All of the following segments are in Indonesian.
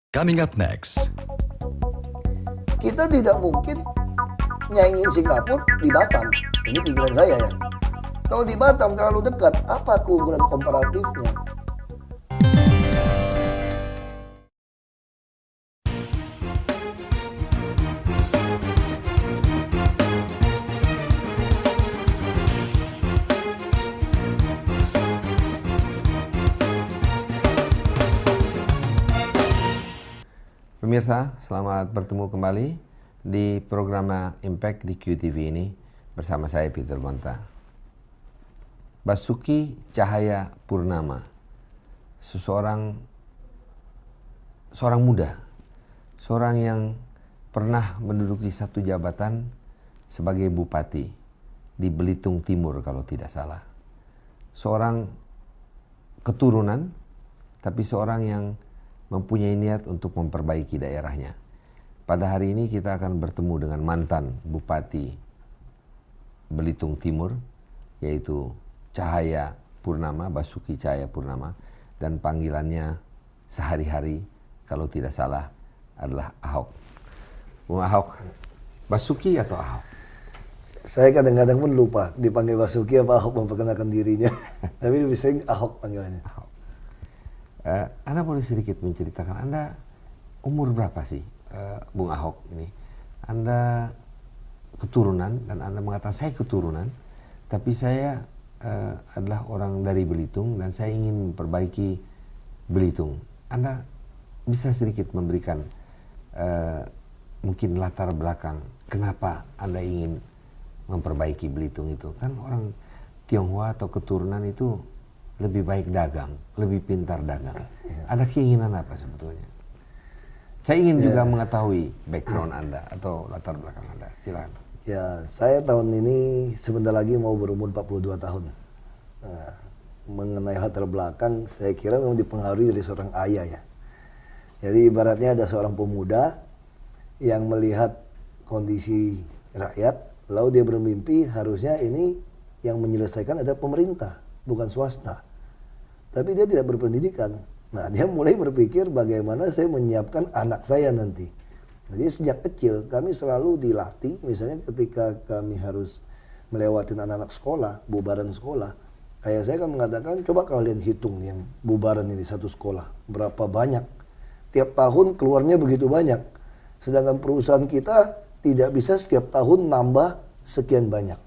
Coming up next. Kita tidak mungkin nyaingin Singapura di Batam. Ini pikiran saya ya. Kalau di Batam terlalu dekat, apa keunggulan komparatifnya? Pemirsa, selamat bertemu kembali di program Impact di QTV ini bersama saya Peter Bonta. Basuki Cahayapurnama, seorang muda, seorang yang pernah menduduki satu jabatan sebagai bupati di Belitung Timur kalau tidak salah. Seorang keturunan, tapi seorang yang mempunyai niat untuk memperbaiki daerahnya. Pada hari ini kita akan bertemu dengan mantan Bupati Belitung Timur, yaitu Cahayapurnama, Basuki Cahayapurnama, dan panggilannya sehari-hari kalau tidak salah adalah Ahok. Bung Ahok, Basuki atau Ahok? Saya kadang-kadang pun lupa dipanggil Basuki apa Ahok memperkenalkan dirinya. Tapi lebih sering Ahok panggilannya. Ahok. Anda boleh sedikit menceritakan Anda umur berapa sih, Bung Ahok ini? Anda keturunan, dan Anda mengatakan saya keturunan, tapi saya adalah orang dari Belitung dan saya ingin memperbaiki Belitung. Anda bisa sedikit memberikan mungkin latar belakang kenapa Anda ingin memperbaiki Belitung itu? Kan orang Tionghoa atau keturunan itu lebih baik dagang, lebih pintar dagang. Ya. Ada keinginan apa sebetulnya? Saya ingin juga mengetahui background Anda atau latar belakang Anda. Silakan. Ya, saya tahun ini sebentar lagi mau berumur 42 tahun. Nah, mengenai latar belakang, saya kira memang dipengaruhi dari seorang ayah ya. Jadi ibaratnya ada seorang pemuda yang melihat kondisi rakyat, lalu dia bermimpi harusnya ini yang menyelesaikan adalah pemerintah, bukan swasta. Tapi dia tidak berpendidikan. Nah, dia mulai berpikir bagaimana saya menyiapkan anak saya nanti. Jadi sejak kecil kami selalu dilatih, misalnya ketika kami harus melewati anak-anak sekolah, bubaran sekolah. Ayah saya kan mengatakan, coba kalian hitung yang bubaran ini satu sekolah, berapa banyak. Tiap tahun keluarnya begitu banyak. Sedangkan perusahaan kita tidak bisa setiap tahun nambah sekian banyak.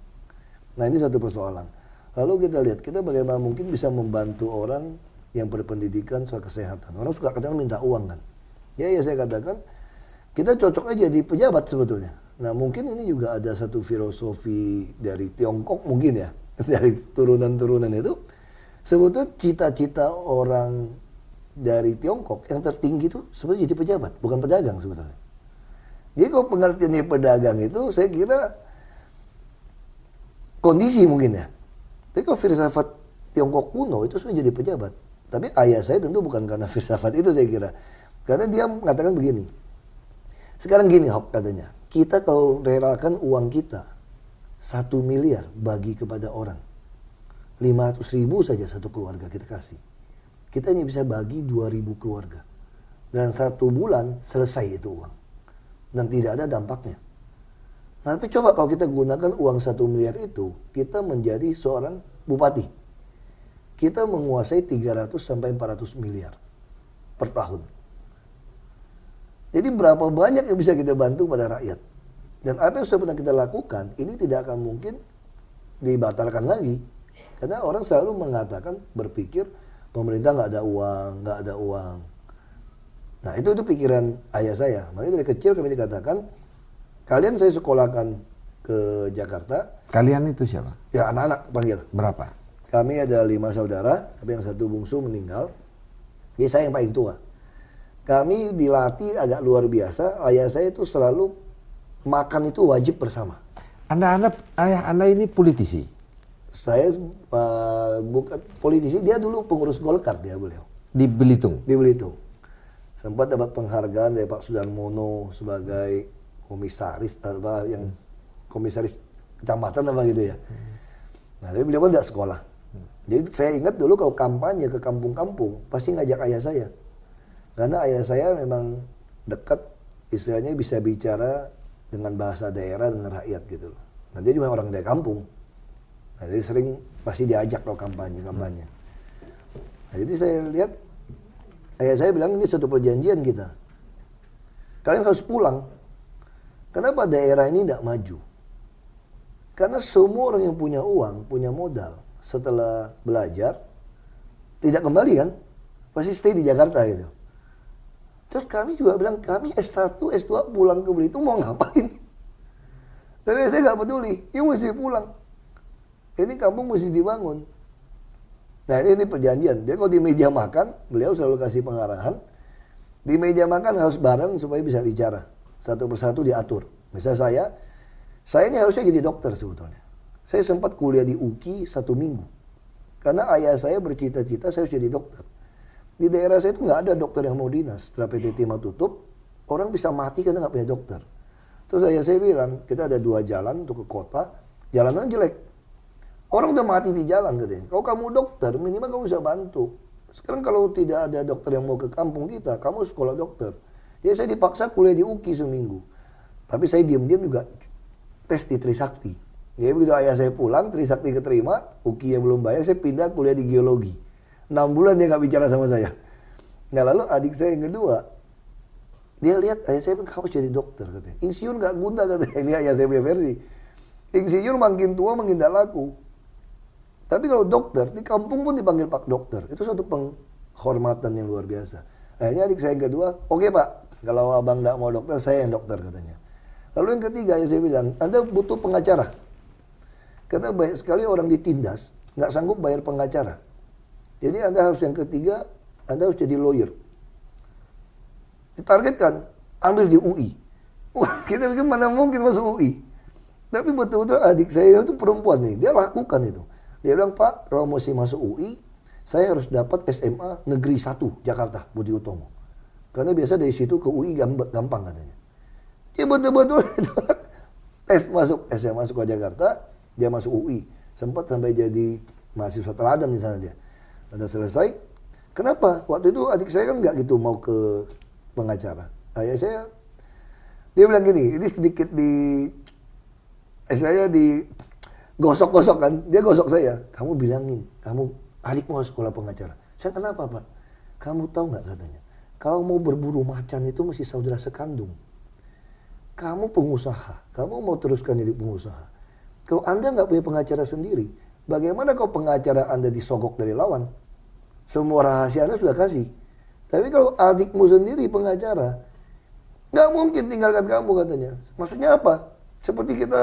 Nah, ini satu persoalan. Lalu kita lihat, kita bagaimana mungkin bisa membantu orang yang berpendidikan soal kesehatan. Orang suka kadang minta uang kan. Ya saya katakan, kita cocok aja di pejabat sebetulnya. Nah, mungkin ini juga ada satu filosofi dari Tiongkok mungkin ya. Dari turunan-turunan itu. Sebetulnya cita-cita orang dari Tiongkok yang tertinggi itu sebetulnya jadi pejabat, bukan pedagang sebetulnya. Jadi kalau pengertiannya pedagang itu, saya kira kondisi mungkin ya. Tapi kalau filsafat Tiongkok kuno itu sebenarnya jadi pejabat. Tapi ayah saya tentu bukan karena filsafat itu saya kira. Karena dia mengatakan begini. Sekarang gini Hok katanya. Kita kalau relakan uang kita 1 miliar bagi kepada orang. 500.000 saja satu keluarga kita kasih. Kita hanya bisa bagi 2.000 keluarga. Dan 1 bulan selesai itu uang. Dan tidak ada dampaknya. Nah, tapi coba kalau kita gunakan uang 1 miliar itu, kita menjadi seorang bupati. Kita menguasai 300 sampai 400 miliar per tahun. Jadi berapa banyak yang bisa kita bantu pada rakyat. Dan apa yang sudah pernah kita lakukan, ini tidak akan mungkin dibatalkan lagi. Karena orang selalu mengatakan, berpikir, pemerintah nggak ada uang. Nah, itu pikiran ayah saya. Makanya dari kecil kami dikatakan, kalian saya sekolahkan ke Jakarta. Kalian itu siapa? Ya, anak-anak panggil. Berapa? Kami ada 5 saudara, tapi yang satu bungsu meninggal. Jadi saya yang paling tua. Kami dilatih agak luar biasa. Ayah saya itu selalu makan itu wajib bersama. Ayah Anda ini politisi? Saya bukan politisi, dia dulu pengurus Golkar beliau. Di Belitung? Di Belitung. Sempat dapat penghargaan dari Pak Sudarmono sebagai komisaris komisaris kecamatan apa gitu ya. Nah, tapi beliau kan tidak sekolah. Jadi saya ingat dulu kalau kampanye ke kampung-kampung pasti ngajak ayah saya. Karena ayah saya memang dekat, istilahnya bisa bicara dengan bahasa daerah dengan rakyat gitu loh. Nah dia juga orang dari kampung. Nah, jadi sering pasti diajak loh kampanye. Nah, jadi saya lihat ayah saya bilang ini suatu perjanjian kita. Kalian harus pulang. Kenapa daerah ini tidak maju? Karena semua orang yang punya uang, punya modal, setelah belajar tidak kembali kan, pasti stay di Jakarta gitu. Terus kami juga bilang, kami S1, S2 pulang ke Belitung mau ngapain? Tapi saya nggak peduli, you mesti pulang. Ini kampung mesti dibangun. Nah ini perjanjian. Dia kalau di meja makan, beliau selalu kasih pengarahan. Di meja makan harus bareng supaya bisa bicara. Satu persatu diatur. Misalnya saya ini harusnya jadi dokter sebetulnya. Saya sempat kuliah di UKI 1 minggu. Karena ayah saya bercita-cita saya harus jadi dokter. Di daerah saya itu nggak ada dokter yang mau dinas. Setelah PT Timah tutup, orang bisa mati karena nggak punya dokter. Terus ayah saya bilang, kita ada 2 jalan untuk ke kota, jalanan jelek. Orang udah mati di jalan katanya. Kalau kamu dokter, minimal kamu bisa bantu. Sekarang kalau tidak ada dokter yang mau ke kampung kita, kamu sekolah dokter. Jadi saya dipaksa kuliah di UKI seminggu. Tapi saya diam-diam juga tes di Trisakti. Jadi begitu ayah saya pulang, Trisakti keterima, UKI yang belum bayar, saya pindah kuliah di geologi. 6 bulan dia nggak bicara sama saya. Nah lalu adik saya yang kedua, dia lihat ayah saya harus jadi dokter katanya. Insinyur nggak guna katanya. Ini ayah saya punya versi. Insinyur makin tua makin tidak laku. Tapi kalau dokter, di kampung pun dipanggil Pak Dokter. Itu suatu penghormatan yang luar biasa. Akhirnya adik saya yang kedua, oke Pak, kalau abang tidak mau dokter, saya yang dokter katanya. Lalu yang ketiga, ya saya bilang, Anda butuh pengacara. Karena banyak sekali orang ditindas, nggak sanggup bayar pengacara. Jadi Anda harus yang ketiga, Anda harus jadi lawyer. Ditargetkan, ambil di UI. Wah, kita pikir mana mungkin masuk UI. Tapi betul-betul adik saya itu perempuan nih, dia lakukan itu. Dia bilang, Pak, kalau mesti masuk UI, saya harus dapat SMA Negeri 1 Jakarta, Budi Utomo. Karena biasa dari situ ke UI gampang katanya. Dia betul-betul tes masuk SMA Sekolah Jakarta, dia masuk UI. Sempat sampai jadi mahasiswa teladan di sana dia. Udah selesai. Kenapa? Waktu itu adik saya kan nggak gitu mau ke pengacara. Ayah saya, dia bilang gini, ini sedikit istilahnya gosok-gosok kan, dia gosok saya. Kamu bilangin, adikmu harus sekolah pengacara. Saya kenapa Pak? Kamu tahu nggak katanya? Kalau mau berburu macan itu mesti saudara sekandung. Kamu pengusaha, kamu mau teruskan jadi pengusaha. Kalau Anda nggak punya pengacara sendiri, bagaimana kalau pengacara Anda disogok dari lawan? Semua rahasia Anda sudah kasih. Tapi kalau adikmu sendiri pengacara, nggak mungkin tinggalkan kamu katanya. Maksudnya apa? Seperti kita